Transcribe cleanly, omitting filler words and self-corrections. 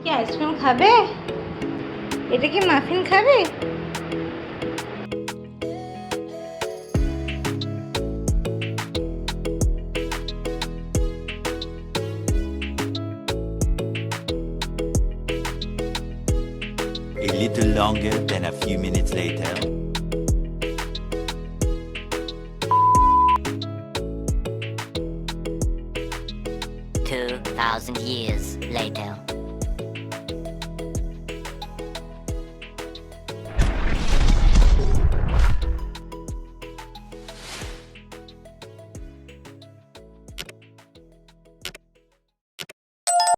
কি আইসক্রিম খাবে? এটা কি মাফিন খাবে? A little longer than a few minutes later. 2,000 years later.